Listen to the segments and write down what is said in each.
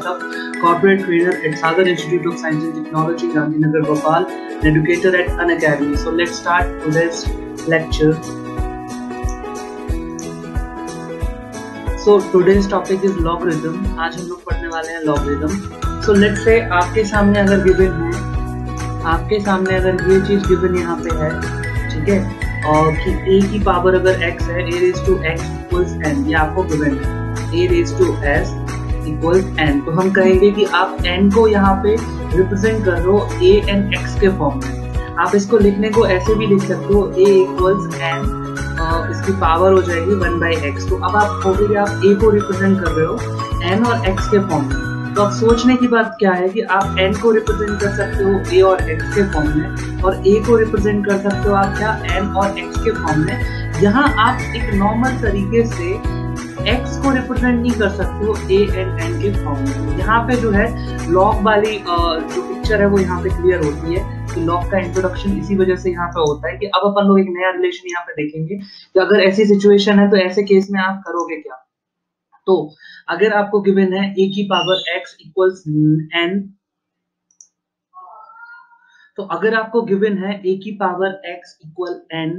Shrestha, corporate trainer at Sagar Institute of Science and Technology, Gandhinagar, Bhopal, and educator at Unacademy. So let's start today's lecture. So today's topic is logarithm. आज हम लोग पढ़ने वाले हैं logarithm. So let's say आपके सामने अगर given है, आपके सामने अगर ये चीज given यहाँ पे है, ठीक है, और कि a की पावर अगर x है, a raised to x equals n, ये आपको given है, a raised to s equals n, तो हम कहेंगे कि आप n को यहाँ पे रिप्रेजेंट कर रहे हो a n x के फॉर्म में. आप इसको लिखने को ऐसे भी लिख सकते हो, a equals n, इसकी पावर हो जाएगी 1/x. तो अब आप कहोगे कि आप a को रिप्रेजेंट कर रहे हो n और x के फॉर्म में. तो अब सोचने की बात क्या है कि आप n को रिप्रेजेंट कर सकते हो a और x के फॉर्म में, और a को रिप्रेजेंट कर सकते हो आप क्या, n और x के फॉर्म में. यहाँ आप एक नॉर्मल तरीके से x को रिप्रेजेंट नहीं कर सकते हो a एंड n के फॉर्म में. यहाँ पे जो है लॉग वाली जो पिक्चर है वो यहाँ पे क्लियर होती है कि लॉग का इंट्रोडक्शन इसी वजह से यहाँ पे होता है कि अब अपन लोग एक नया रिलेशन यहाँ पे देखेंगे कि अगर ऐसी सिचुएशन है तो ऐसे केस में आप करोगे क्या. तो अगर आपको गिवन है a की पावर x इक्वल्स n, तो अगर आपको गिवन है a की पावर x इक्वल n,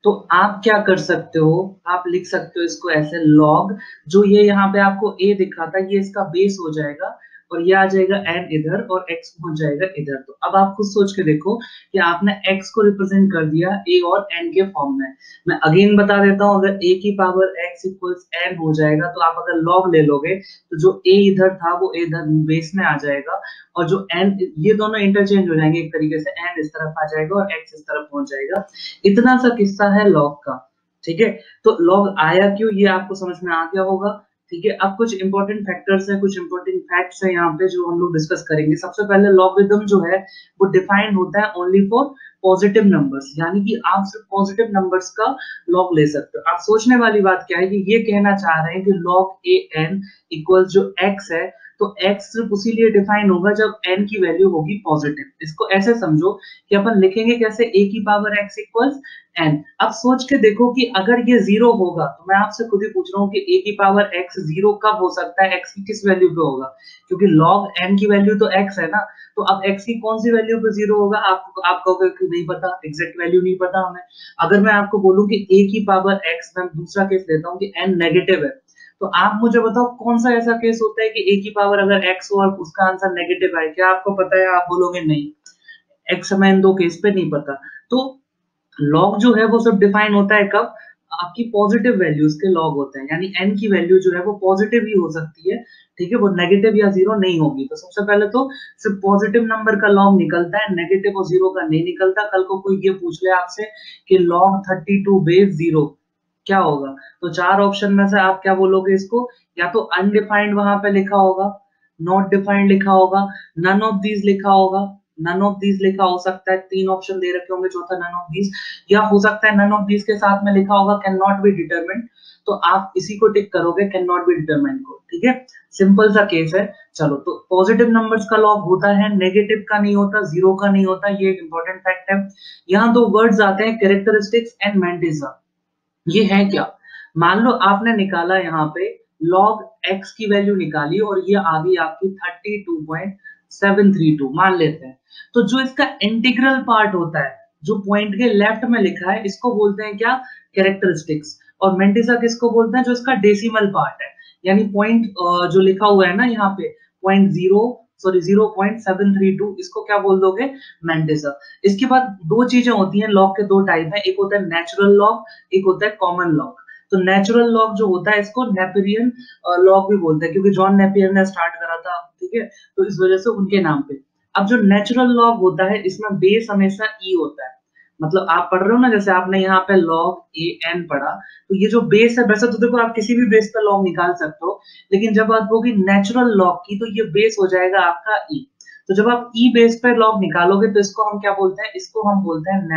तो आप क्या कर सकते हो, आप लिख सकते हो इसको ऐसे, लॉग जो ये यहाँ पे आपको a दिख रहा था ये इसका बेस हो जाएगा और ये आ जाएगा n इधर और x पहुंच जाएगा इधर. तो अब आप खुद सोच के देखो कि आपने x को रिप्रेजेंट कर दिया a और n के फॉर्म में. मैं अगेन बता देता हूं, अगर a की पावर x इक्वल्स n हो जाएगा तो आप अगर लॉग ले लोगे तो जो a इधर था वो a इधर बेस में आ जाएगा और जो n, ये दोनों इंटरचेंज हो जाएंगे एक तरीके से, n इस तरफ आ जाएगा और x इस तरफ पहुंच जाएगा. इतना सा किस्सा है लॉग का, ठीक है. तो लॉग आया क्यों ये आपको समझ में आ गया होगा, ठीक है. अब कुछ इंपॉर्टेंट फैक्टर्स हैं, कुछ इंपॉर्टेंट फैक्ट्स हैं यहाँ पे जो हम लोग डिस्कस करेंगे. सबसे पहले लॉगरिथम जो है वो डिफाइन होता है ओनली फॉर पॉजिटिव नंबर्स, यानी कि आप सिर्फ पॉजिटिव नंबर्स का लॉग ले सकते हो. आप सोचने वाली बात क्या है कि ये कहना चाह रहे हैं कि लॉग ए एन इक्वल्स जो x है, तो x सिर्फ उसी लिए डिफाइन होगा जब n की वैल्यू होगी पॉजिटिव. इसको ऐसे समझो कि अपन लिखेंगे कैसे, a की पावर x इक्वल्स n. अब सोच के देखो कि अगर ये जीरो होगा तो मैं आपसे खुद ही पूछ रहा हूँ कि a की पावर x जीरो कब हो सकता है, x की किस वैल्यू पे होगा, क्योंकि log n की वैल्यू तो x है ना. तो अब x की कौन सी वैल्यू पे जीरो होगा, आप कहोगे कि नहीं पता, एग्जैक्ट वैल्यू नहीं पता हमें. अगर मैं आपको बोलूं कि a की पावर x, मैं दूसरा केस लेता हूँ कि n नेगेटिव है, तो आप मुझे बताओ कौन सा ऐसा केस होता है कि a की पावर अगर x हो और उसका आंसर नेगेटिव है. क्या आपको पता है, आप बोलोगे नहीं, x हमें इन दो केस पे नहीं पता. तो लॉग जो है वो सब डिफाइन होता है कब, आपकी पॉजिटिव वैल्यूज के लॉग होते हैं, यानी n की वैल्यू जो है वो पॉजिटिव ही हो सकती है, ठीक है, वो नेगेटिव या जीरो नहीं होगी. तो सबसे पहले तो सिर्फ पॉजिटिव नंबर का लॉग निकलता है, नेगेटिव और जीरो का नहीं निकलता. कल को कोई ये पूछ ले आपसे कि लॉग 32 बेस जीरो क्या होगा, तो चार ऑप्शन में से आप क्या बोलोगे इसको, या तो अनडिफाइंड वहां पे लिखा होगा, नॉट डिफाइंड लिखा होगा, नन ऑफ दीज लिखा होगा. नन ऑफ दीज लिखा हो सकता है, तीन ऑप्शन दे रखे होंगे, चौथा नन ऑफ दीज, या हो सकता है नन ऑफ दीज के साथ में लिखा होगा कैन नॉट बी डिटरमिन्ड, तो आप इसी को टिक करोगे कैन नॉट बी डिटरमिन्ड को, ठीक है. सिंपल सा केस है. चलो, तो पॉजिटिव नंबर्स का लॉग होता है, नेगेटिव का नहीं होता, जीरो का नहीं होता, ये एक इंपॉर्टेंट फैक्ट है. यहाँ दो वर्ड्स आते हैं, कैरेक्टरिस्टिक्स एंड मैंटिसा. ये है क्या, मान लो आपने निकाला यहाँ पे log x की वैल्यू निकाली और ये आ गई आपकी 32.732 मान लेते हैं. तो जो इसका इंटीग्रल पार्ट होता है, जो पॉइंट के लेफ्ट में लिखा है, इसको बोलते हैं क्या, कैरेक्टरिस्टिक्स. और मेंटिसा किसको बोलते हैं, जो इसका डेसिमल पार्ट है, यानी पॉइंट जो लिखा हुआ है ना यहाँ पे 0.732, इसको क्या बोल दोगे, मेंटिसा. इसके बाद दो चीजें होती हैं, लॉग के दो टाइप हैं, एक होता है नेचुरल लॉग, एक होता है कॉमन लॉग. तो नेचुरल लॉग जो होता है इसको नेपेरियन लॉग भी बोलते हैं, क्योंकि जॉन नेपियर ने स्टार्ट करा था, ठीक है, तो इस वजह से उनके नाम पे. अब जो नेचुरल लॉग होता है इसमें बेस हमेशा ई होता है, मतलब आप पढ़ रहे हो ना, जैसे आपने यहाँ पे log a n पढ़ा, तो ये जो बेस है, वैसे तो देखो आप किसी भी बेस पे लॉग निकाल सकते हो, लेकिन जब बात होगी नेचुरल लॉग की तो ये बेस हो जाएगा आपका e. तो जब आप e बेस पे लॉग निकालोगे तो इसको हम क्या बोलते हैं, इसको हम बोलते हैं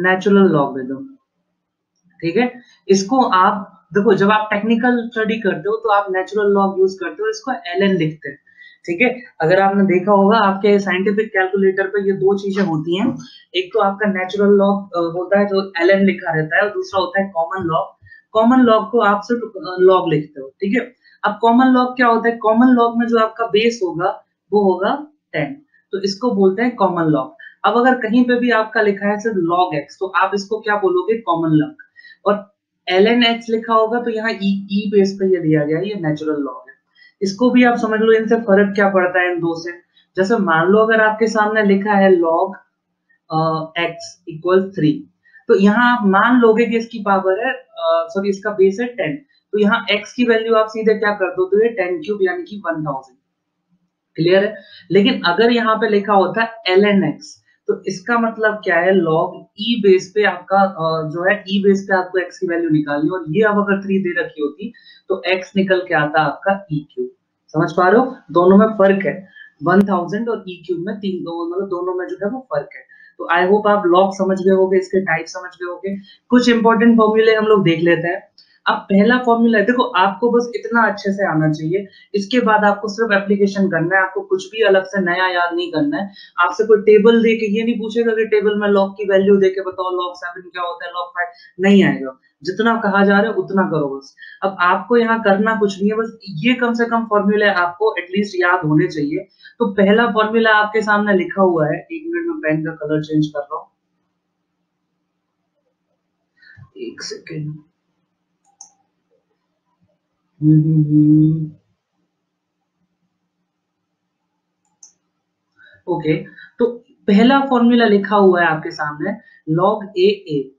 नेचुरल लॉगरिथम, ठीक है. इसको आप देखो, जब आप टेक्निकल स्टडी करते हो तो आप नेचुरल लॉग यूज करते हो, इसको ln लिखते हैं, ठीक है. अगर आपने देखा होगा आपके साइंटिफिक कैलकुलेटर पे ये दो चीजें होती हैं, एक तो आपका नेचुरल लॉग होता है जो ln लिखा रहता है, और दूसरा होता है कॉमन लॉग. कॉमन लॉग को आप सिर्फ लॉग लिखते हो, ठीक है. अब कॉमन लॉग क्या होता है, कॉमन लॉग में जो आपका बेस होगा वो होगा 10, तो इसको बोलते हैं कॉमन लॉग। अब अगर कहीं पे भी आपका लिखा है सिर्फ log x, तो आप इसको क्या बोलोगे, कॉमन लॉग। और ln x लिखा होगा तो यहाँ ई बेस पे ये दिया गया है, ये नेचुरल लॉग है। इसको भी आप समझ लो, इनसे फर्क क्या पड़ता है इन दो से। जैसे मान लो अगर आपके सामने लिखा है log x इक्वल 3, तो यहाँ आप मान लोगे कि इसकी पावर है, सॉरी इसका बेस है 10, तो यहाँ x की वैल्यू आप सीधे क्या कर दो, तो ये 10 क्यूब यानी कि 1000। क्लियर है। लेकिन अगर यहाँ पे लिखा होता है ln x, तो इसका मतलब क्या है, log e बेस पे आपका जो है e बेस पे आपको x की वैल्यू निकालनी, और ये अब अगर 3 दे रखी होती तो x निकल के आता आपका e क्यूब। समझ पा रहे हो, दोनों में फर्क है, 1000 और e क्यूब में तीन मतलब दोनों में जो है वो फर्क है। तो आई होप आप लॉग समझ गए होगे, इसके टाइप समझ गए होगे। कुछ इंपॉर्टेंट फॉर्मूले हम लोग देख लेते हैं। अब पहला फॉर्मूला है, देखो आपको बस इतना अच्छे से आना चाहिए, इसके बाद आपको सिर्फ एप्लीकेशन करना है, आपको कुछ भी अलग से नया याद नहीं करना है। आपसे कोई टेबल दे के ये नहीं पूछेगा कि टेबल में लॉग की वैल्यू दे के बताओ log 7 क्या होता है, log 5 नहीं आएगा। जितना कहा जा रहा है उतना करो बस। अब आपको यहाँ करना कुछ नहीं है, बस ये कम से कम फॉर्मूले आपको एटलीस्ट याद होने चाहिए। तो पहला फॉर्मूला आपके सामने लिखा हुआ है, 1 मिनट में पेन का कलर चेंज कर रहा हूँ, 1 सेकेंड। ओके, तो पहला फॉर्मूला लिखा हुआ है आपके सामने, log a,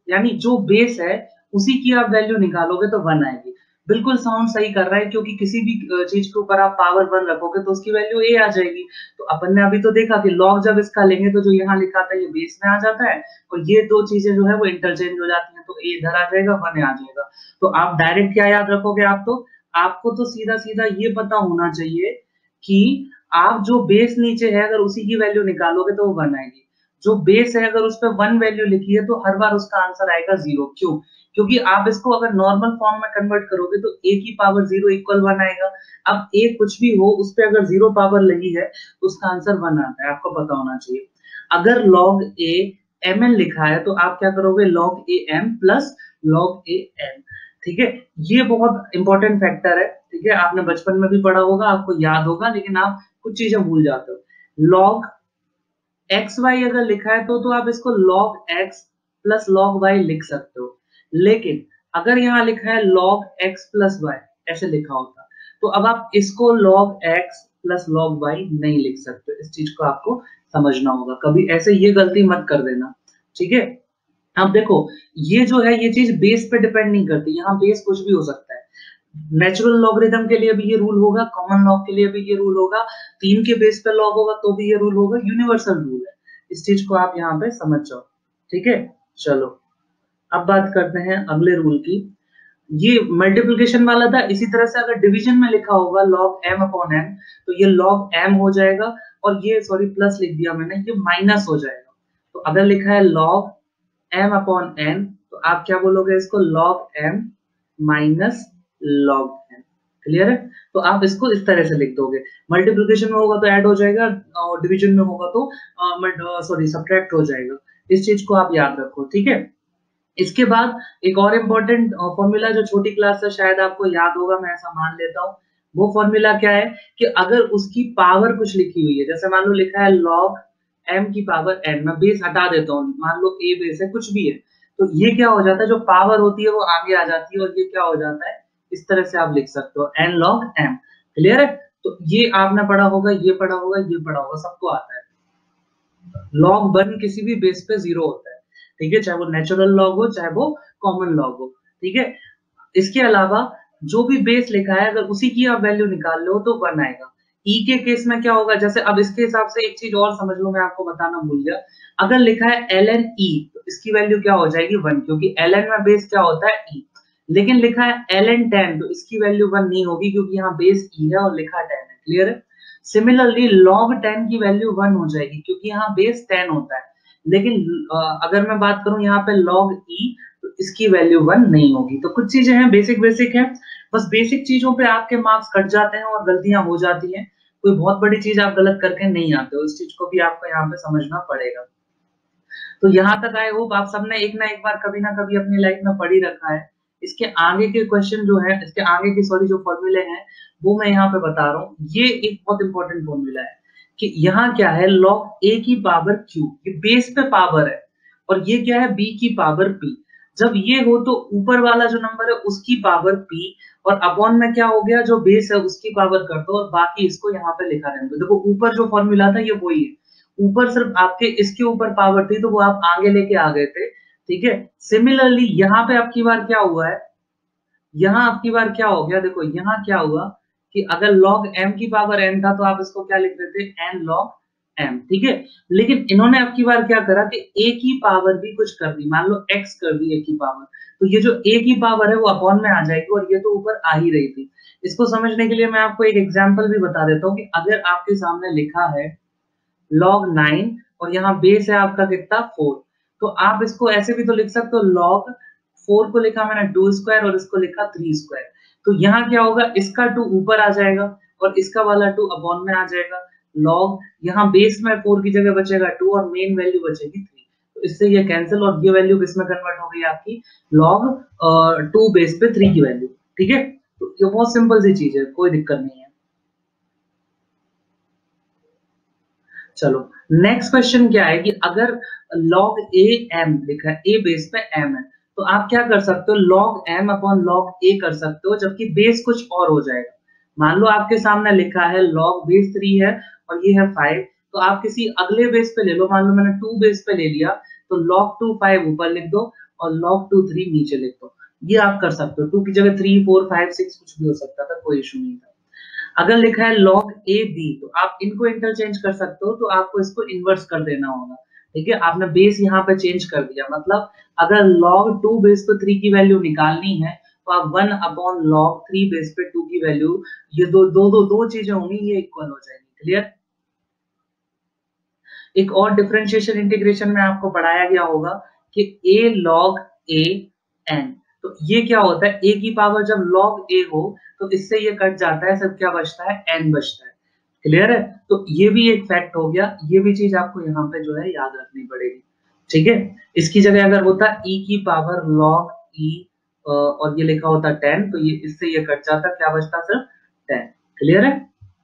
यानी जो बेस है उसी की आप वैल्यू निकालोगे तो 1 आएगी। बिल्कुल साउंड सही कर रहा है, क्योंकि किसी भी चीज के ऊपर आप पावर 1 रखोगे तो उसकी वैल्यू a आ जाएगी। तो अपन ने अभी तो देखा कि log जब इसका लेंगे तो जो यहाँ लिखा था ये बेस में आ जाता है, और ये दो चीजें जो है वो इंटरचेंज हो जाती हैं, तो a इधर आ जाएगा, 1 आ जाएगा। तो आप डायरेक्ट क्या याद रखोगे, आपको तो सीधा सीधा ये पता होना चाहिए कि आप जो बेस नीचे है अगर उसी की वैल्यू निकालोगे तो वो 1 आएगी। जो बेस है अगर उस पर 1 वैल्यू लिखी है तो हर बार उसका आंसर आएगा 0। क्यों? क्योंकि आप इसको अगर नॉर्मल फॉर्म में कन्वर्ट करोगे तो a की पावर 0 इक्वल 1 आएगा। अब a कुछ भी हो उस पर अगर 0 पावर लगी है तो उसका आंसर 1 आता है, आपको पता होना चाहिए। अगर log a mn लिखा है तो आप क्या करोगे, log a m plus log a n। ठीक है, ये बहुत इंपॉर्टेंट फैक्टर है। ठीक है, आपने बचपन में भी पढ़ा होगा, आपको याद होगा, लेकिन आप कुछ चीजें भूल जाते हो। log एक्स वाई अगर लिखा है तो आप इसको log x plus log y लिख सकते हो। लेकिन अगर यहाँ लिखा है log x प्लस y ऐसे लिखा होता, तो अब आप इसको log x plus log y नहीं लिख सकते। इस चीज को आपको समझना होगा, कभी ऐसे ये गलती मत कर देना। ठीक है, अब देखो ये जो है ये चीज बेस पे डिपेंड नहीं करती, यहाँ बेस कुछ भी हो सकता है। नेचुरल लॉगरिथम के लिए भी ये रूल होगा, कॉमन लॉग के लिए भी ये रूल होगा, 3 के बेस पे लॉग होगा तो भी ये रूल होगा, यूनिवर्सल रूल है। इस चीज को आप यहाँ पे समझ जाओ। ठीक है, चलो अब बात करते हैं अगले रूल की। ये मल्टीप्लिकेशन वाला था, इसी तरह से अगर डिवीजन में लिखा होगा log m अपॉन n, तो ये log m हो जाएगा, और ये सॉरी प्लस लिख दिया मैंने, ये माइनस हो जाएगा। तो अगर लिखा है log m अपॉन n, तो आप क्या बोलोगे इसको, log m minus log n। Clear है, तो आप इसको इस तरह से लिख दोगे। मल्टीप्लिकेशन में होगा तो ऐड हो जाएगा, और डिवीजन में होगा तो सॉरी सब्ट्रैक्ट हो जाएगा। इस चीज को आप याद रखो। ठीक है, इसके बाद एक और इम्पोर्टेंट फॉर्मूला जो छोटी क्लास से शायद आपको याद होगा, मैं ऐसा मान लेता हूँ। वो फॉर्मूला क्या है कि अगर उसकी पावर कुछ लिखी हुई है, जैसे मान लो लिखा है log m की पावर n, मैं बेस हटा देता हूँ, मान लो a बेस है, कुछ भी है, तो ये क्या हो जाता है, जो पावर होती है वो आगे आ जाती है, और ये क्या हो जाता है, इस तरह से आप लिख सकते हो n log m। क्लियर है, तो ये आपने पढ़ा होगा, ये पढ़ा होगा, ये पढ़ा होगा, सबको आता है। log 1 किसी भी बेस पे 0 होता है। ठीक है, चाहे वो नेचुरल लॉग हो चाहे वो कॉमन लॉग हो। ठीक है, इसके अलावा जो भी बेस लिखा है अगर उसी की आप वैल्यू निकाल लो तो 1 आएगा। ई के केस में क्या होगा, जैसे अब इसके हिसाब से एक चीज और समझ लो, मैं आपको बताना भूल गया। अगर लिखा है ln e, तो इसकी वैल्यू क्या हो जाएगी, 1, क्योंकि ln में बेस क्या होता है e। लेकिन लिखा है ln 10, तो इसकी वैल्यू 1 नहीं होगी, क्योंकि यहाँ बेस e है और लिखा 10 है। क्लियर है, सिमिलरली log 10 की वैल्यू 1 हो जाएगी, क्योंकि यहाँ बेस 10 होता है। लेकिन अगर मैं बात करूं यहाँ पे log e, तो इसकी वैल्यू 1 नहीं होगी। तो कुछ चीजें हैं बेसिक है, बस बेसिक चीजों पे आपके मार्क्स कट जाते हैं और गलतियां हो जाती हैं। कोई बहुत बड़ी चीज आप गलत करके नहीं आते हो, इस चीज को भी आपको यहाँ पे समझना पड़ेगा। तो यहाँ तक आए होप आप सबने एक ना एक बार कभी ना कभी अपनी लाइफ में पढ़ ही रखा है। इसके आगे के क्वेश्चन जो है, इसके आगे के सॉरी जो फॉर्मूले हैं वो मैं यहाँ पे बता रहा हूँ। ये एक बहुत इंपॉर्टेंट फॉर्मूला है कि यहाँ क्या है, log a की पावर q, ये बेस पे पावर है, और ये क्या है, b की पावर p। जब ये हो तो ऊपर वाला जो नंबर है उसकी पावर p, और अपॉन में क्या हो गया, जो बेस है उसकी पावर कर दो, और बाकी इसको यहाँ पे लिखा रहने दो। देखो ऊपर जो फॉर्मूला था ये वही है, ऊपर सिर्फ आपके इसके ऊपर पावर थी तो वो आप आगे लेके आ गए थे, ठीक है। सिमिलरली यहाँ पे आपकी बार क्या हुआ है, यहाँ आपकी बार क्या हो गया, देखो यहाँ क्या हुआ कि अगर log m की पावर n था तो आप इसको क्या लिख देते, n log m, ठीक है। लेकिन इन्होंने आपकी बार क्या करा कि a की पावर भी कुछ कर दी, मान लो x कर दी a की पावर, तो ये जो a की पावर है वो अपॉन में आ जाएगी, और ये तो ऊपर आ ही रही थी। इसको समझने के लिए मैं आपको एक एग्जाम्पल भी बता देता हूँ कि अगर आपके सामने लिखा है log 9 और यहाँ बेस है आपका कितना 4, तो आप इसको ऐसे भी तो लिख सकते हो, log 4 को लिखा मैंने 2 स्क्वायर और इसको लिखा 3 स्क्वायर। तो यहाँ क्या होगा, इसका 2 ऊपर आ जाएगा और इसका वाला 2 अपॉन में आ जाएगा। log यहाँ बेस में 4 की जगह बचेगा 2 और मेन वैल्यू बचेगी 3, तो इससे ये कैंसिल, और ये वैल्यू किसमें कन्वर्ट हो गई आपकी, log 2 बेस पे 3 की वैल्यू, ठीक है। तो ये बहुत सिंपल सी चीज है, कोई दिक्कत नहीं है। चलो नेक्स्ट क्वेश्चन क्या है कि अगर log a m लिखा है, a बेस पे m है, तो आप क्या कर सकते हो, log m upon log a कर सकते हो, जबकि बेस कुछ और हो जाएगा। मान लो आपके सामने लिखा है log बेस 3 है और ये है 5, तो आप किसी अगले बेस पे ले लो, मान लो मैंने 2 बेस पे ले लिया, तो log 2 5 ऊपर लिख दो और log 2 3 नीचे लिख दो। ये आप कर सकते हो, 2 की जगह 3 4 5 6 कुछ भी हो सकता था, कोई इशू नहीं था। अगर लिखा है log a b, तो आप इनको इंटरचेंज कर सकते हो, तो आपको इसको इन्वर्स कर देना होगा, ठीक है। आपने बेस यहाँ पे चेंज कर दिया, मतलब अगर log 2 बेस पे 3 की वैल्यू निकालनी है तो आप 1 अपॉन log 3 बेस पे 2 की वैल्यू, ये दो चीजें होंगी, ये इक्वल हो जाएंगी। क्लियर। एक और डिफरेंशिएशन इंटीग्रेशन में आपको पढ़ाया गया होगा कि a log a n, तो ये क्या होता है, a की पावर जब log a हो तो इससे ये कट जाता है, सब क्या बचता है, n बचता है। क्लियर है। तो ये भी एक फैक्ट हो गया, ये भी चीज आपको यहाँ पे जो है याद रखनी पड़ेगी, ठीक है। इसकी जगह अगर होता e की पावर log e और ये लिखा होता 10, तो ये इससे ये कट जाता, क्या बचता, सिर्फ 10। क्लियर है,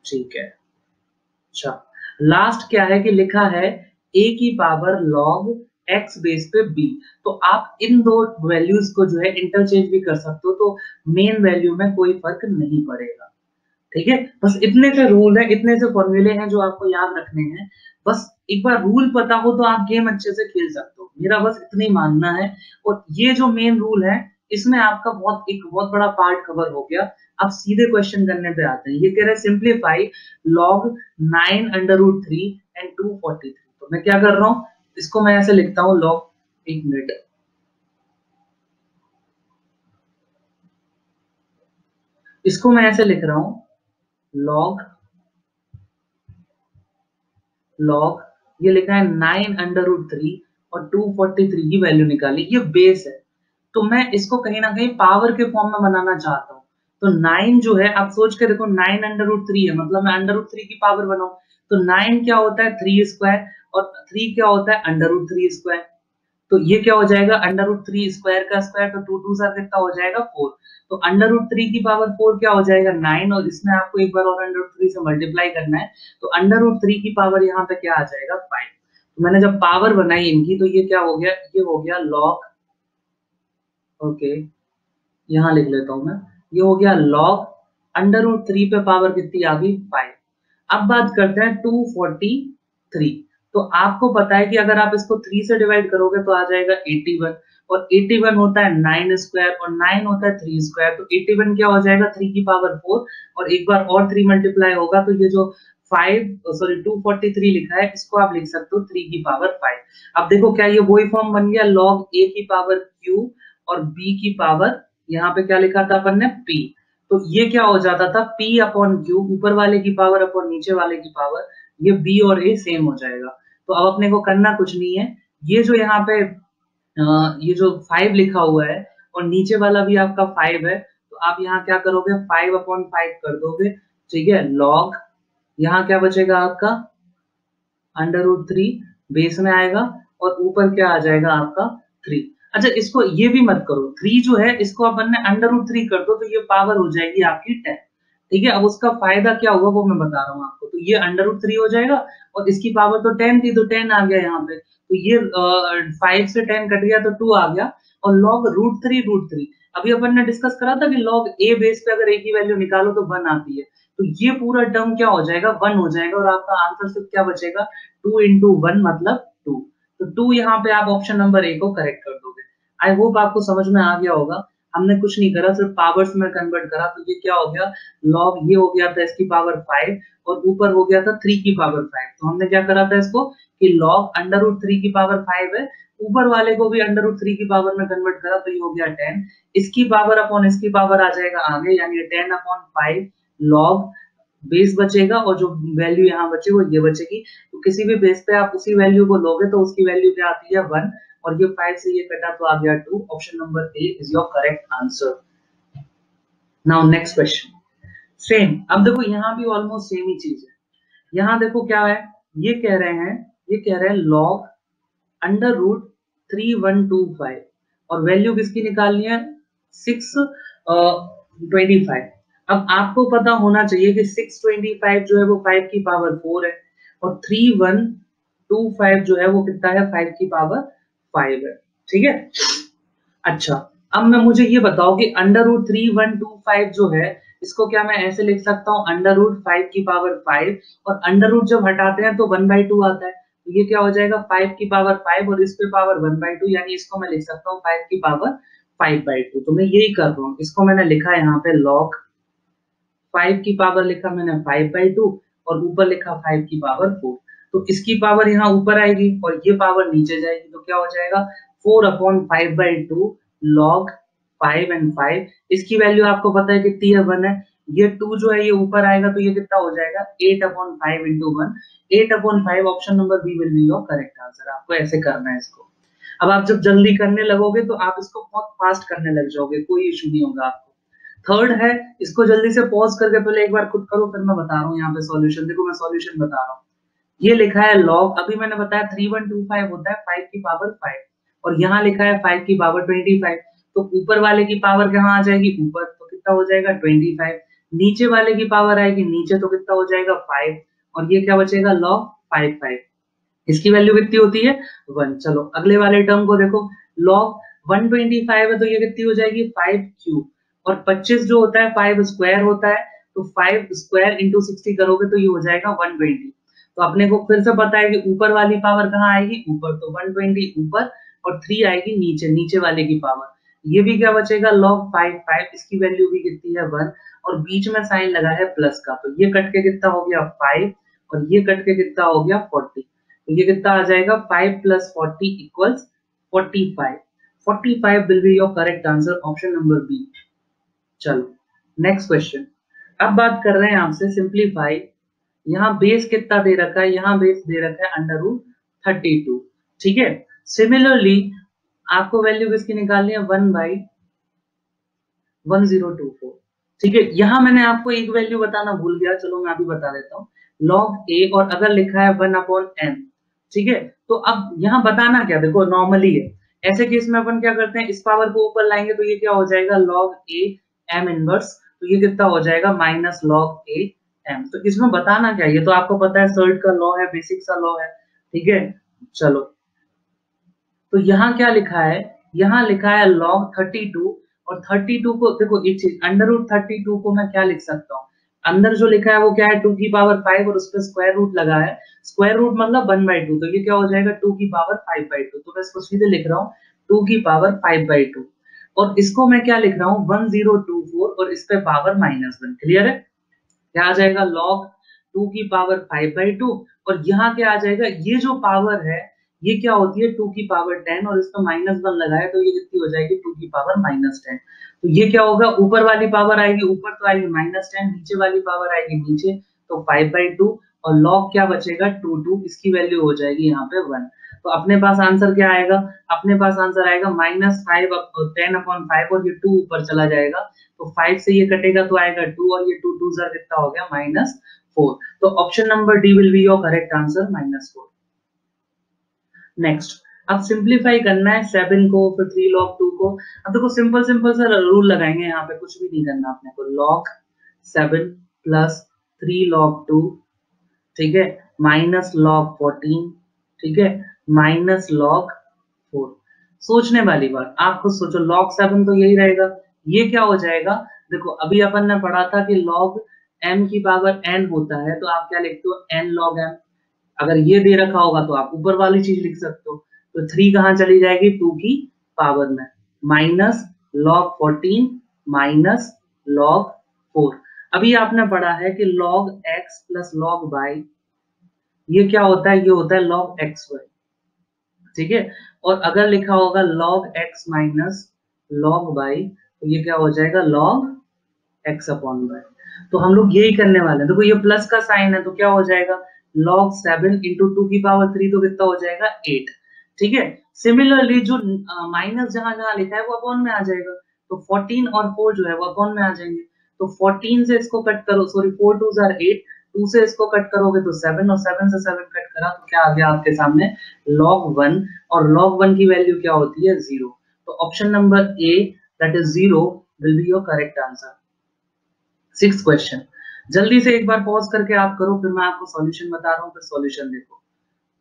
ठीक है। अच्छा, लास्ट क्या है कि लिखा है a की पावर log x बेस पे b, तो आप इन दो वैल्यूज को जो है इंटरचेंज भी कर सकते हो, तो मेन वैल्यू में कोई फर्क नहीं पड़ेगा, ठीक है। बस इतने से रूल है, इतने से फॉर्मूले हैं जो आपको याद रखने हैं। बस एक बार रूल पता हो तो आप गेम अच्छे से खेल सकते हो, मेरा बस इतना ही मानना है। और ये जो मेन रूल है, इसमें आपका एक बहुत बड़ा पार्ट कवर हो गया। अब सीधे क्वेश्चन करने पे आते हैं। ये कह रहे हैं simplify log 9 under root 3 and 243। तो मैं क्या कर रहा हूँ, इसको मैं ऐसे लिखता हूँ log, एक मिनट, इसको मैं ऐसे लिख रहा हूँ log ये लिखा है 9 अंडर रूट 3 और 243 की वैल्यू निकाली, ये बेस है। तो मैं इसको कहीं ना कहीं पावर के फॉर्म में बनाना चाहता हूँ। तो 9 जो है, आप सोच के देखो, 9 अंडर रूट 3 है, मतलब मैं अंडर रूट 3 की पावर बनाऊं, तो 9 क्या होता है, 3 स्क्वायर, और 3 क्या होता है, अंडर रूट 3 स्क्वायर। तो ये क्या हो जाएगा, अंडर रूट 3 स्क्वायर का स्क्वायर, तो 2 2 सा कितना हो जाएगा, 4। तो अंडर रूट 3 की पावर 4 क्या हो जाएगा, 9, और इसमें आपको एक बार और अंडर रूट 3 से मल्टीप्लाई करना है, तो अंडर रूट 3 की पावर यहाँ पे क्या आ जाएगा, 5। तो मैंने जब पावर बनाई इनकी, तो ये क्या हो गया, ये हो गया log, ओके यहाँ लिख लेता हूं मैं, ये हो गया log अंडर रूट 3 पे पावर कितनी आ गई, 5। अब बात करते हैं 243। तो आपको पता है कि अगर आप इसको 3 से डिवाइड करोगे तो आ जाएगा 81, और 81 होता है 9 स्क्वायर, और 9 होता है 3 स्क्वायर, तो 81 क्या हो जाएगा, 3 की पावर 4, और एक बार और 3 मल्टीप्लाई होगा, तो ये जो 243 लिखा है, इसको आप लिख सकते हो 3 की पावर 5। अब देखो क्या ये वही फॉर्म बन गया, log a की पावर q और b की पावर, यहाँ पे क्या लिखा था अपन ने, p। तो ये क्या हो जाता था, p अपॉन q, ऊपर वाले की पावर अपॉन नीचे वाले की पावर, ये b और a सेम हो जाएगा। तो अब अपने को करना कुछ नहीं है, ये जो यहाँ पे ये जो 5 लिखा हुआ है और नीचे वाला भी आपका 5 है, तो आप यहाँ क्या करोगे, 5 अपॉन 5 कर दोगे, ठीक है। log यहाँ क्या बचेगा आपका, अंडर रूट 3 बेस में आएगा, और ऊपर क्या आ जाएगा आपका 3। अच्छा इसको ये भी मत करो, 3 जो है इसको अपन ने √3 कर दो तो ये पावर हो जाएगी आपकी 10। ठीक है, अब उसका फायदा क्या होगा वो मैं बता रहा हूँ आपको। तो ये √3 हो जाएगा और इसकी पावर तो 10 थी तो 10 आ गया यहाँ पे। तो ये 5 से 10 कट गया तो 2 आ गया। और log √3 अभी अपन ने डिस्कस करा था कि log a बेस पे अगर a की वैल्यू निकालो तो 1 आती है। तो ये पूरा टर्म क्या हो जाएगा, 1 हो जाएगा और आपका आंसर सिर्फ क्या बचेगा, 2 into 1 मतलब 2। तो 2 यहाँ पे आप ऑप्शन नंबर ए को करेक्ट कर दोगे। आई होप आपको समझ में आ गया होगा। हमने कुछ नहीं करा, सिर्फ पावर्स में कन्वर्ट करा। तो ये क्या हो गया, लॉग ये हो गया था इसकी पावर 5 और ऊपर हो गया था 3 की पावर 5। तो हमने क्या करा था इसको कि लॉग √3 की पावर 5 है, ऊपर वाले को भी √3 की पावर में कन्वर्ट करा तो ये हो गया 10। इसकी पावर अपॉन इसकी पावर आ जाएगा आगे, यानी 10/5 लॉग बेस बचेगा और जो वैल्यू यहाँ बची वो ये बचेगी। तो किसी भी बेस पे आप उसी वैल्यू को लोगे तो उसकी वैल्यू क्या आती है, 1। और ये 5 से ये कटा तो आ गया 2। Option number A is your correct answer. Now next question same. अब देखो यहाँ भी ऑलमोस्ट सेम ही चीज है। यहाँ देखो क्या है, ये कह रहे हैं लॉग √3125 और वैल्यू किसकी निकालनी है, 625। अब आपको पता होना चाहिए कि 625 जो है वो 5 की पावर 4 है और 3125 जो है वो कितना है, 5 की पावर 5 है। ठीक है, अच्छा अब मैं मुझे ये बताओ कि √3125 जो है इसको क्या मैं ऐसे लिख सकता हूँ, √5 की पावर 5 और अंडर रूट जब हटाते हैं तो 1/2 आता है। तो ये क्या हो जाएगा, 5 की पावर 5 और इस पे पावर 1/2, यानी इसको मैं लिख सकता हूँ 5 की पावर 5/2। तो मैं यही कर रहा हूँ, इसको मैंने लिखा है यहाँ पे लॉग 5 की पावर लिखा मैंने 5/2 और ऊपर लिखा 5 की पावर 4। तो इसकी पावर यहाँ ऊपर आएगी और ये पावर नीचे जाएगी तो क्या हो जाएगा, 4/5/2 लॉग 5 and 5। इसकी वैल्यू आपको पता है कितनी है, 1 है। ये 2 जो है ये ऊपर आएगा तो ये कितना हो जाएगा, 8/5 into 1। 8/5 option number B will be your correct answer. आपको ऐसे करना है इसको। अब आप जब जल्दी करने लगोगे तो आप इसको बहुत फास्ट करने लग जाओगे, कोई इशू नहीं होगा आपको। थर्ड है, इसको जल्दी से पॉज करके पहले एक बार खुद करो फिर मैं बता रहा हूँ यहाँ पे सॉल्यूशन। देखो मैं सॉल्यूशन बता रहा हूँ। ये लिखा है लॉग, अभी मैंने बताया 3125 होता है 5 की पावर 5 और यहाँ लिखा है 5 की पावर 25। तो ऊपर वाले की पावर कहाँ आ जाएगी, ऊपर, तो कितना हो जाएगा 25। नीचे वाले की पावर आएगी नीचे तो कितना हो जाएगा 5 और ये क्या बचेगा लॉग 5। इसकी वैल्यू कितनी होती है, 1। चलो अगले वाले टर्म को देखो, log 125 है तो ये कितनी हो जाएगी 5 क्यूब और 25 जो होता है 5 स्क्वायर होता है। तो 5 स्क्वायर इंटू 60 करोगे तो ये हो जाएगा 120। तो अपने को फिर से पता है कि ऊपर वाली पावर कहाँ आएगी, ऊपर, तो 120 ऊपर और 3 आएगी नीचे, नीचे वाले की पावर। ये भी क्या बचेगा log 5। इसकी वैल्यू भी कितनी है 1 और बीच में साइन लगा है प्लस का। तो ये कट के कितना हो गया 5 और ये कट के कितना हो गया 40। तो ये कितना आ जाएगा 5 + 40 = 45। 45 will be your correct answer, option number B. चलो नेक्स्ट क्वेश्चन। अब बात कर रहे हैं आपसे सिंप्लीफाई। यहाँ बेस कितना दे रखा है, यहाँ बेस दे रखा है √32। ठीक है, सिमिलरली आपको वैल्यू किसकी निकालनी है, 1/1024। ठीक है, यहाँ मैंने आपको एक वैल्यू बताना भूल गया, चलो मैं अभी बता देता हूँ। log a और अगर लिखा है 1/n, ठीक है, तो अब यहाँ बताना क्या, देखो नॉर्मली है ऐसे केस में अपन क्या करते हैं, इस पावर को ऊपर लाएंगे तो ये क्या हो जाएगा log a m इनवर्स। तो ये कितना हो जाएगा -log a m। तो इसमें बताना क्या, ये तो आपको पता है सर्ट का लॉ है, बेसिक सा लॉ है। ठीक है, चलो तो यहाँ क्या लिखा है, यहाँ लिखा है log 32 और 32 को देखो एक चीज, √32 को मैं क्या लिख सकता हूँ, अंदर जो लिखा है वो क्या है 2 की पावर 5 और उस पर स्क्वायर रूट लगा है। स्क्वायर रूट मतलब 1/2, तो ये क्या हो जाएगा 2 की पावर 5/2। तो मैं इसको सीधे लिख रहा हूँ 2 की पावर 5/2 और इसको मैं क्या लिख रहा हूँ 1024 और इस पे पावर -1। क्लियर है, क्या आ जाएगा log 2 की पावर 5/2 और यहाँ क्या आ जाएगा, ये जो पावर है ये क्या होती है 2 की पावर 10 और इसका -1 लगाए तो ये कितनी हो जाएगी 2 की पावर -10। तो ये क्या होगा, ऊपर वाली पावर आएगी ऊपर तो आएगी -10, नीचे वाली पावर आएगी नीचे तो 5/2 और log क्या बचेगा 2, इसकी वैल्यू हो जाएगी यहाँ पे 1। तो अपने पास आंसर क्या आएगा, अपने पास आंसर आएगा -5 10/5 और ये 2 ऊपर चला जाएगा तो 5 से ये कटेगा तो आएगा 2 और ये 2 2 ज़र कितना हो गया -4। तो option number D will be your correct answer, -4। Next, अब सिंप्लीफाई करना है 7 को, फिर 3 log 2 को। अब देखो सिंपल सिंपल सा रूल लगाएंगे, यहाँ पे कुछ भी नहीं करना अपने को। log 7 प्लस 3 log 2, ठीक है, माइनस log 14, ठीक है, माइनस log 4। सोचने वाली बात, आप खुद सोचो, log 7 तो यही रहेगा, ये क्या हो जाएगा? देखो अभी अपन ने पढ़ा था कि log m की पावर n होता है, तो आप क्या लिखते हो? n log m। अगर ये दे रखा होगा तो आप ऊपर वाली चीज लिख सकते हो। तो 3 कहां चली जाएगी? 2 की पावर में, माइनस log 14 माइनस log 4। अभी आपने पढ़ा है कि log x plus log y, ये क्या होता है? ये होता है log xy, ठीक है। और अगर लिखा होगा log x minus log y, तो ये क्या हो जाएगा? log x upon y। तो हम लोग यही करने वाले हैं। देखो ये प्लस का साइन है, तो क्या हो जाएगा? log 7 इंटू 2 की पावर 3, तो कितना हो जाएगा? 8, ठीक है। सिमिलरली जो माइनस जहां जहां लिखा है वो अपॉन में आ जाएगा, तो 14 और 4 जो है वो अपॉन में आ जाएंगे। तो 14 से इसको कट करो, सॉरी 4 2 जार 8, 2 से इसको कट करोगे तो 7, और 7 से 7 कट करा तो क्या आ गया आपके सामने? log 1। और log 1 की वैल्यू क्या होती है? 0। तो option number A, that is 0, will be your correct answer. 6th question, जल्दी से एक बार पॉज करके आप करो, फिर मैं आपको सॉल्यूशन बता रहा हूँ, फिर सॉल्यूशन देखो।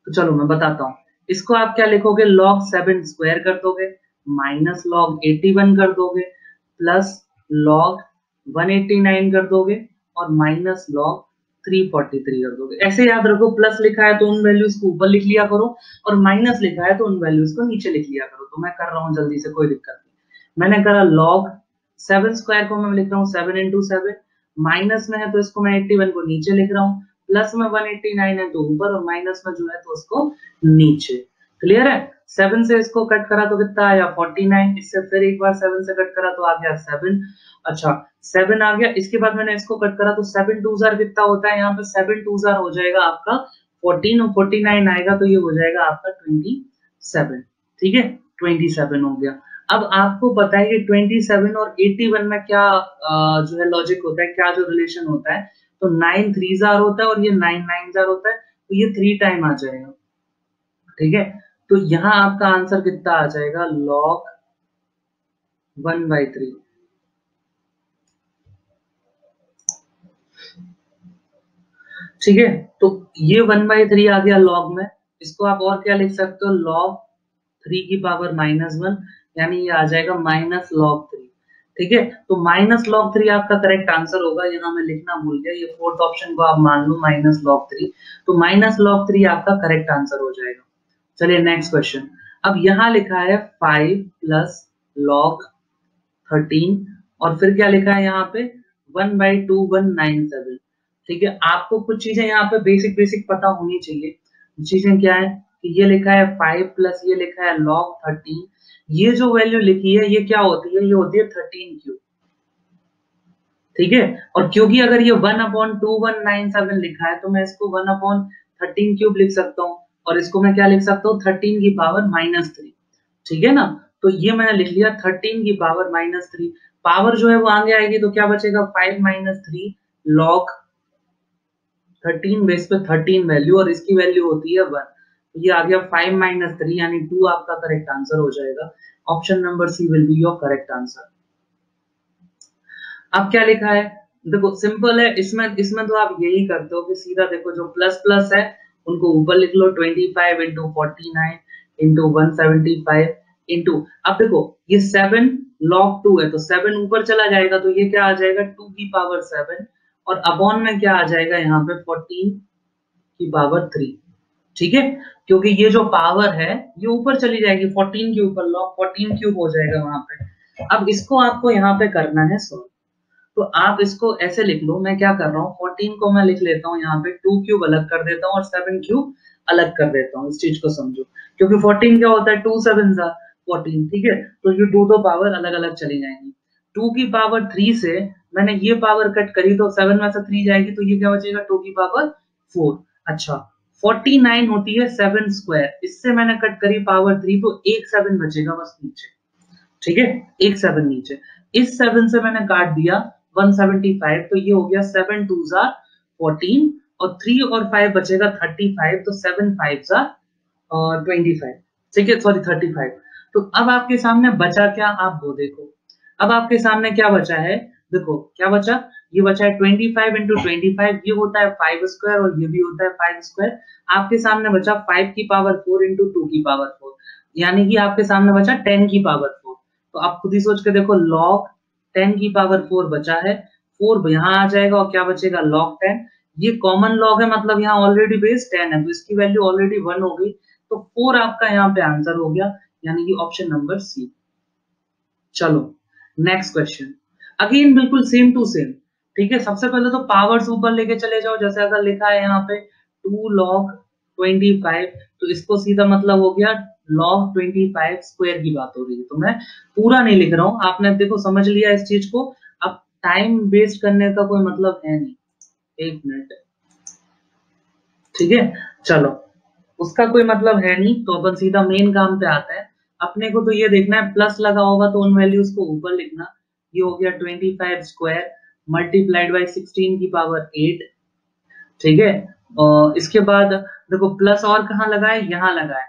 तो चलो मैं बताता हूँ। इसको आप क्या लिखोगे? log 7 स्क्वायर कर दोगे, माइनस log 81 कर दोगे, प्लस log 189 कर दोगे, और माइनस log 343 कर दोगे। ऐसे याद रखो, प्लस लिखा है तो उन वैल्यूज को ऊपर लिख लिया करो, और माइनस लिखा है तो उन वैल्यूज को नीचे लिख लिया करो। तो मैं कर रहा हूँ जल्दी से, कोई दिक्कत नहीं। मैंने करा log 7 स्क्वायर को मैं लिख रहा हूँ 7 इंटू 7, माइनस में है तो इसको मैं 81 को नीचे लिख रहा हूँ, प्लस में 189 है तो ऊपर, और माइनस में जो है तो उसको नीचे। क्लियर है? 7 से इसको कट करा तो कितना आया? 49। इससे फिर एक बार 7 से कट करा तो आ गया 7। अच्छा 7 आ गया, इसके बाद मैंने इसको कट करा तो 7 2 जार कितना होता है? यहाँ पे 7 2 जार हो जाएगा आपका 14, और 49 आएगा तो ये हो जाएगा आपका 27, ठीक है, 27 हो गया। अब आपको पता है कि 27 और 81 में क्या जो है लॉजिक होता है, क्या जो रिलेशन होता है? तो 9 3 जार होता है, और ये 9 9 जार होता है, तो ये 3 टाइम आ जाएगा, ठीक है। तो यहाँ आपका आंसर कितना आ जाएगा? log 1/3, ठीक है। तो ये 1/3 आ गया log में। इसको आप और क्या लिख सकते हो? log 3 की पावर -1, यानी ये आ जाएगा माइनस log 3, ठीक है। तो माइनस log 3 आपका करेक्ट आंसर होगा। यहाँ मैं लिखना भूल गया, ये 4th ऑप्शन को आप मान लो माइनस log 3, तो माइनस log 3 आपका करेक्ट आंसर हो जाएगा। चलिए नेक्स्ट क्वेश्चन। अब यहाँ लिखा है 5 प्लस log 13, और फिर क्या लिखा है यहाँ पे? 1/2197, ठीक है। आपको कुछ चीजें यहाँ पे बेसिक बेसिक पता होनी चाहिए। चीजें क्या है कि ये लिखा है 5 प्लस ये लिखा है log 13, ये जो वैल्यू लिखी है ये क्या होती है? ये होती है 13 क्यूब, ठीक है। और क्योंकि अगर ये 1/2197 लिखा है तो मैं इसको 1/13 क्यूब लिख सकता हूँ, और इसको मैं क्या लिख सकता हूँ? 13 की पावर -3, ठीक है ना। तो ये मैंने लिख लिया 13 की पावर -3। पावर जो है वो आगे आएगी तो क्या बचेगा? 5 - 3 log 13 बेस पे 13 वैल्यू, और इसकी वैल्यू होती है 1, तो ये आ गया 5 - 3 यानी 2 आपका करेक्ट आंसर हो जाएगा। Option number C will be your correct answer. अब क्या लिखा है? देखो सिंपल है, इसमें इसमें तो आप यही करते हो कि सीधा देखो जो प्लस प्लस है उनको ऊपर लिख लो, 25 इंटू 49 इंटू 175 इंटू, अब देखो ये 7 log 2 है तो 7 ऊपर चला जाएगा, तो ये क्या आ जाएगा? 2 की पावर 7, और अपॉन में क्या आ जाएगा यहाँ पे? 14 की पावर 3, ठीक है। क्योंकि ये जो पावर है ये ऊपर चली जाएगी 14 के ऊपर, log 14 क्यूब हो जाएगा वहां पे। अब इसको आपको यहाँ पे करना है सॉल्व, तो आप इसको ऐसे लिख लो। मैं क्या कर रहा हूँ, 14 को मैं लिख लेता हूँ यहाँ पे 2 क्यूब अलग कर देता हूँ, और 7 क्यूब अलग कर देता हूँ। इस चीज को समझो, क्योंकि 14 क्या होता है? 2 7 14, ठीक है। तो ये दो पावर अलग अलग चली जाएंगी। 2 की पावर 3 से मैंने ये पावर कट करी तो 7 में से 3 जाएगी, तो ये क्या बचेगा? 2 की पावर 4। अच्छा 49 होती है 7 स्क्वायर, इससे मैंने कट करी पावर 3, तो एक 7 बचेगा बस नीचे, ठीक है, एक 7 नीचे। इस 7 से मैंने काट दिया 175, तो ये हो गया 7 2 जार 14, और 3 और 5 बचेगा 35, तो 7 5 जार 25। ठीक है, सॉरी 35। तो अब आपके सामने बचा क्या, आप वो देखो। अब आपके सामने क्या बचा है, देखो क्या बचा, ये बचा है 25 इंटू 25, ये होता है 5 स्क्वायर और ये भी होता है 5 स्क्वायर। आपके सामने बचा 5 की पावर 4 इंटू 2 की पावर 4, यानी कि आपके सामने बचा 10 की पावर 4। तो आप खुद ही सोच के देखो, log 10 की पावर 4 बचा है, 4 यहाँ आ जाएगा और क्या बचेगा, log 10। ये कॉमन लॉग है, मतलब यहाँ ऑलरेडी बेस 10 है, तो इसकी वैल्यू ऑलरेडी 1 हो गई, तो 4 आपका यहाँ पे आंसर हो गया, यानी कि ऑप्शन नंबर सी। चलो नेक्स्ट क्वेश्चन, अगेन बिल्कुल सेम टू सेम। ठीक है, सबसे पहले तो पावर्स ऊपर लेके चले जाओ, जैसे अगर लिखा है यहाँ पे 2 log 25, तो इसको सीधा मतलब हो गया log 25 स्क्वायर की बात हो रही है। तो मैं पूरा नहीं लिख रहा हूँ, आपने देखो समझ लिया इस चीज को। अब टाइम वेस्ट करने का कोई मतलब है नहीं, एक मिनट, ठीक है। चलो, उसका कोई मतलब है नहीं, तो अपन सीधा मेन काम पे आते हैं। अपने को तो ये देखना है, प्लस लगा होगा तो उन वैल्यूज को ऊपर लिखना। ये हो गया 25 स्क्वायर मल्टीप्लाइड बाई 16 की पावर 8, ठीक है। और इसके बाद देखो प्लस और कहाँ लगा है, यहाँ लगा है,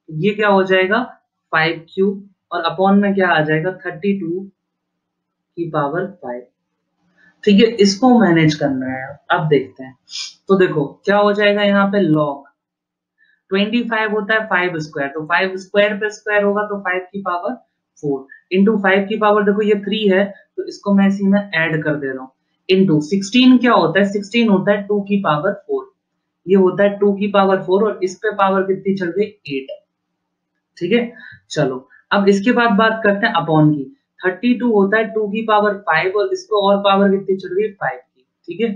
ये क्या हो जाएगा 5 क्यूब, और अपॉन में क्या आ जाएगा 32 की पावर 5। ठीक है, इसको मैनेज करना है, अब देखते हैं। तो देखो क्या हो जाएगा यहाँ पे, log 25 होता है 5 स्क्वायर, तो 5 स्क्वायर पे स्क्वायर होगा तो 5 की पावर 4 इंटू 5 की पावर, देखो ये 3 है तो इसको मैं इसी में ऐड कर दे रहा हूँ, इंटू 16 क्या होता है, 16 होता है 2 की पावर 4, ये होता है 2 की पावर 4, और इस पे पावर कितनी चल गई 8, ठीक है। चलो अब इसके बाद बात करते हैं अपॉन की। 32 होता है 2 की पावर 5, और इसको और पावर कितनी चल गई 5 की, ठीक है।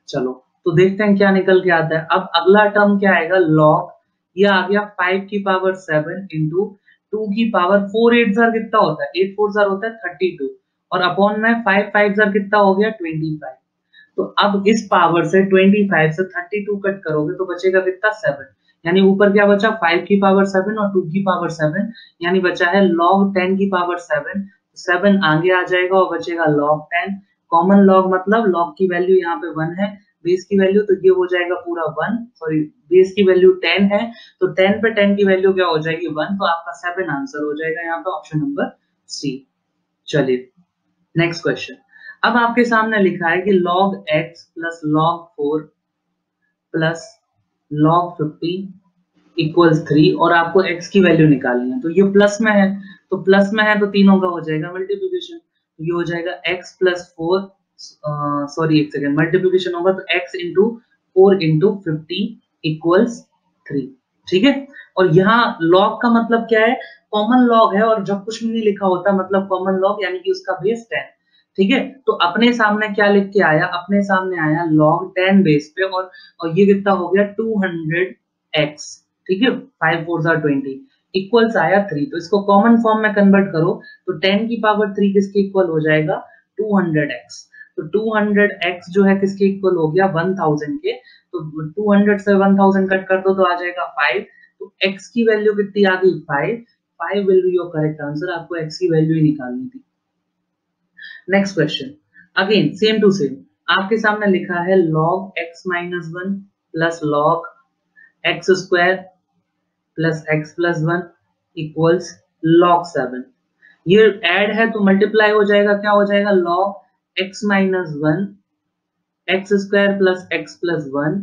चलो तो देखते हैं क्या निकल के आता है। अब अगला टर्म क्या आएगा, log, ये आ गया 5 की पावर 7 इंटू 2 की पावर 4, 8 जार कितना होता है, 8 4 जार होता है 32, और अपॉन में 5 5 जार कितना हो गया 25। तो अब इस पावर से 25 से 32 कट करोगे तो बचेगा कितना 7, यानी ऊपर क्या बचा 5 की पावर 7 और 2 की पावर 7, यानी बचा है log 10 की पावर 7। 7 आगे आ जाएगा और बचेगा log 10। कॉमन log मतलब log की वैल्यू यहाँ पे 1 है, बेस की वैल्यू, तो ये हो जाएगा पूरा 1, सॉरी बेस की वैल्यू 10 है, तो 10 पे 10 की वैल्यू क्या हो जाएगी 1, तो आपका 7 आंसर हो जाएगा यहाँ पे ऑप्शन नंबर सी। चलिए नेक्स्ट क्वेश्चन। अब आपके सामने लिखा है कि log x plus log 4 plus log 50 equals 3, और आपको x की वैल्यू निकालनी है। तो ये प्लस में है, तो प्लस में है तो तीनों का हो जाएगा मल्टीप्लिकेशन, तो ये हो जाएगा x प्लस 4, सॉरी एक सेकेंड, मल्टीप्लिकेशन होगा तो x इंटू 4 इंटू 50 इक्वल्स 3, ठीक है। और यहाँ log का मतलब क्या है, कॉमन log है, और जब कुछ भी नहीं लिखा होता मतलब कॉमन log, यानी कि उसका बेस 10, ठीक है। तो अपने सामने क्या लिख के आया, अपने सामने आया log 10 बेस पे, और ये कितना हो गया 200x, ठीक है, 5 4 20 इक्वल्स आया 3। तो इसको कॉमन फॉर्म में कन्वर्ट करो तो 10 की पावर 3 किसके इक्वल हो जाएगा 200x। तो 200x जो है किसके इक्वल हो गया 1000 के, तो 200 से 1000 कट कर दो तो आ जाएगा 5, तो x की वैल्यू कितनी आ गई 5, 5 will be your correct answer, आपको x की वैल्यू ही निकालनी थी। Next question, again same to same, आपके सामने लिखा है log x minus 1 plus log x square plus x plus 1 equals log 7। ये ऐड है तो मल्टीप्लाई हो जाएगा, क्या हो जाएगा log x minus 1 x square plus x plus 1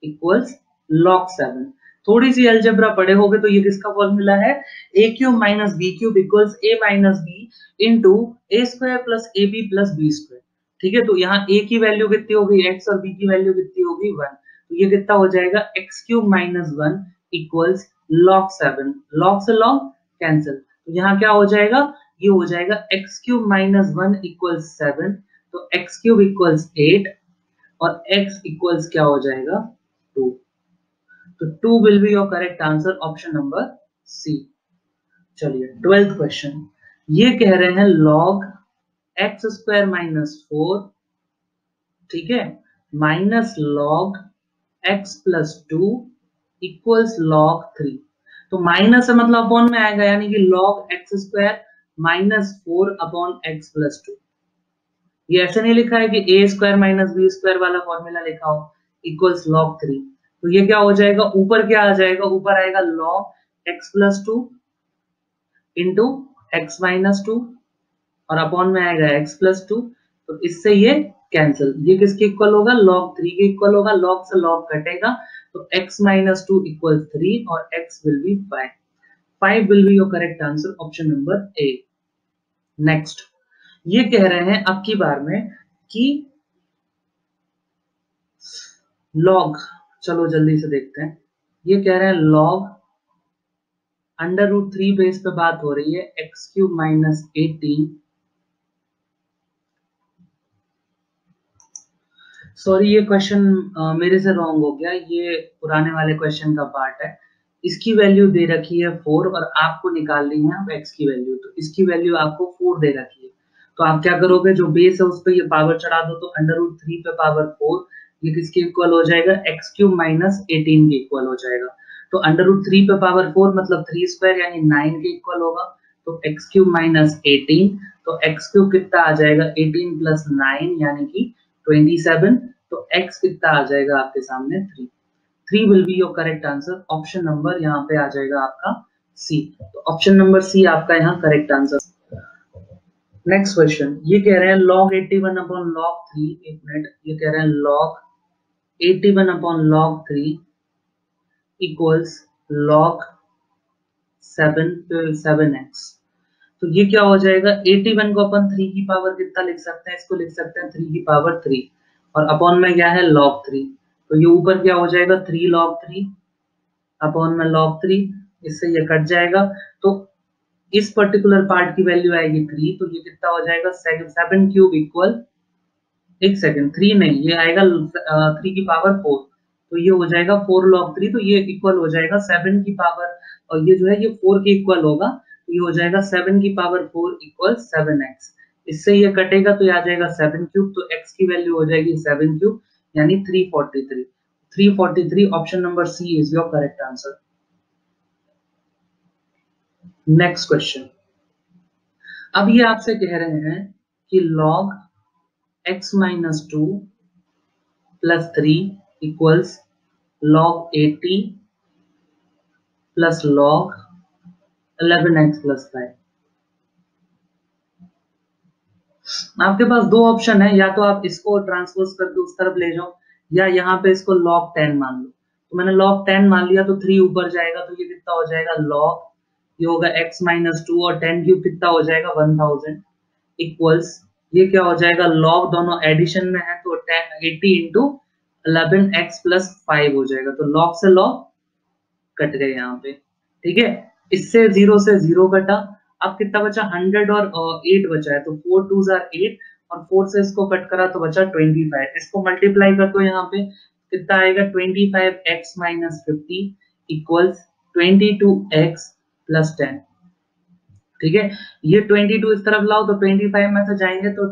equals log 7। थोड़ी सी अलजेब्रा पढ़े होगे तो ये किसका फॉर्मूला है, a cube minus b cube equals a minus b into A square plus A B plus B square, ठीक है। तो यहाँ a की वैल्यू कितनी हो गई x और b की वैल्यू कितनी हो गई 1, तो ये कितना हो जाएगा x cube minus 1 equals log 7, log से log कैंसिल, तो यहाँ क्या हो जाएगा, ये हो जाएगा x क्यूब माइनस 1 इक्वल्स 7, तो x क्यूब इक्वल्स 8 और x इक्वल्स क्या हो जाएगा 2, तो 2 will be your correct answer, option number C. चलिए 12th क्वेश्चन, ये कह रहे हैं log x स्क्वायर माइनस 4, ठीक है, minus log x plus 2 equals log 3। तो माइनस है मतलब अपॉन में आएगा, यानी कि log x square minus 4 upon x plus 2। ये ऐसे नहीं लिखा है कि a square minus B square वाला फॉर्मूला लिखा हो इक्वल्स log 3, तो ये क्या हो जाएगा, ऊपर क्या आ जाएगा, ऊपर आएगा log x plus 2 into x minus two और अपॉन में आएगा x प्लस टू। तो इससे ये कैंसिल, ये किसके इक्वल होगा, log 3 के इक्वल होगा, log से log कटेगा तो x माइनस टू इक्वल 3 और x will be 5। 5 will be your correct answer, option number A. Next ये कह रहे हैं अब की बार में कि log, चलो जल्दी से देखते हैं, ये कह रहे हैं log अंडर रूट 3 बेस पे बात हो रही है एक्स क्यूब माइनस 18। सॉरी ये क्वेश्चन मेरे से रॉन्ग हो गया, ये पुराने वाले क्वेश्चन का पार्ट है। इसकी वैल्यू दे रखी है 4 और आपको निकालनी है अब x की वैल्यू, तो इसकी वैल्यू आपको 4 दे रखी है। तो आप क्या करोगे, जो बेस है उस पर ये पावर चढ़ा दो, तो अंडर रूट 3 पे पावर 4 ये किसके इक्वल हो जाएगा, एक्स क्यूब माइनस 18 के इक्वल हो जाएगा। तो अंडर रूट 3 पे पावर 4 मतलब 3 स्क्वायर यानी 9 के इक्वल होगा। तो एक्स क्यूब माइनस 18, तो एक्स क्यूब कितना आ जाएगा 18 प्लस 9 यानी कि 27। तो x कितना आ जाएगा आपके सामने 3। 3 will be your correct answer, option number यहाँ पे आ जाएगा आपका सी। तो ऑप्शन नंबर सी आपका यहाँ करेक्ट आंसर। नेक्स्ट क्वेश्चन ये कह रहे हैं log 81 अपॉन log 3, एक मिनट, ये कह रहे हैं log 81 upon log 3 equals log 7x। तो ये क्या हो जाएगा, 81 को अपन 3 की पावर कितना लिख सकते हैं, इसको लिख सकते हैं 3 की पावर 3 और अपॉन में क्या है log 3। तो ये ऊपर क्या हो जाएगा 3 log 3 अपॉन में log 3, इससे ये कट जाएगा। तो इस पर्टिकुलर पार्ट की वैल्यू आएगी 3, तो ये कितना हो जाएगा 7 क्यूब इक्वल, एक सेकंड 3 नहीं, ये आएगा 3 की पावर 4, तो ये हो जाएगा 4 log 3, तो ये इक्वल हो जाएगा 7 की पावर, और ये जो है ये 4 के इक्वल होगा, तो ये हो जाएगा 7 की पावर 4 इक्वल 7x। इससे ये कटेगा तो ये आ जाएगा 7 क्यूब, तो x की वैल्यू हो जाएगी 7 क्यूब यानी 343। 343 option number C is your correct answer. Next question, अब ये आपसे कह रहे हैं कि log x minus 2 plus 3 equals log 80 plus log 11x plus 5। आपके पास दो ऑप्शन है, या तो आप इसको ट्रांसपोज करके उस तरफ ले जाओ, या यहाँ पे इसको log 10 मान लो। तो मैंने log 10 मान लिया तो 3 ऊपर जाएगा, तो ये कितना हो जाएगा log, ये होगा x माइनस 2 और 10 क्यूब कितना हो जाएगा 1000 इक्वल्स, ये क्या हो जाएगा log, दोनों एडिशन में है तो 80 इंटू 11x प्लस 5 हो जाएगा। तो log से log कट गए यहाँ पे, ठीक है। इससे 0 से 0 कटा, अब कितना बचा 100 और 8 बचा है, तो 4 2s are 8 और 4 से इसको कट करा तो बचा 25। इसको मल्टीप्लाई कर दो, यहाँ पे कितना आएगा 25x minus 50 equals 22x plus 10, ठीक है। ये 22 इस तरफ लाओ तो 25 में से जाएंगे तो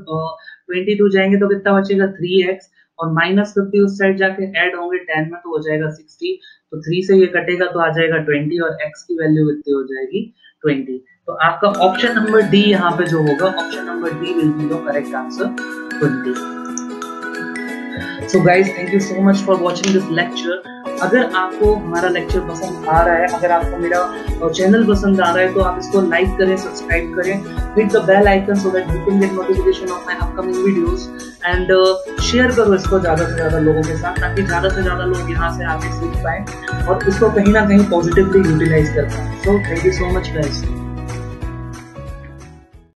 22 जाएंगे तो कितना बचेगा 3x और माइनस 50 उस साइड जाके ऐड होंगे 10 में तो हो जाएगा 60। तो 3 से ये कटेगा तो आ जाएगा 20 और x की वैल्यू कितनी हो जाएगी 20। तो आपका ऑप्शन नंबर डी यहाँ पे जो होगा, option number D will be your correct answer 20। So guys, thank you so much for watching this lecture. अगर आपको हमारा लेक्चर पसंद आ रहा है, अगर आपको मेरा चैनल पसंद आ रहा है, तो आप इसको लाइक करें, सब्सक्राइब करें, hit the bell icon so that you can get notification of my upcoming videos and share करो इसको ज्यादा से ज्यादा लोगों के साथ, ताकि ज्यादा से ज्यादा लोग यहाँ से आके सीख पाए और इसको कहीं ना कहीं पॉजिटिवली यूटिलाइज कर पाए। So thank you so much guys.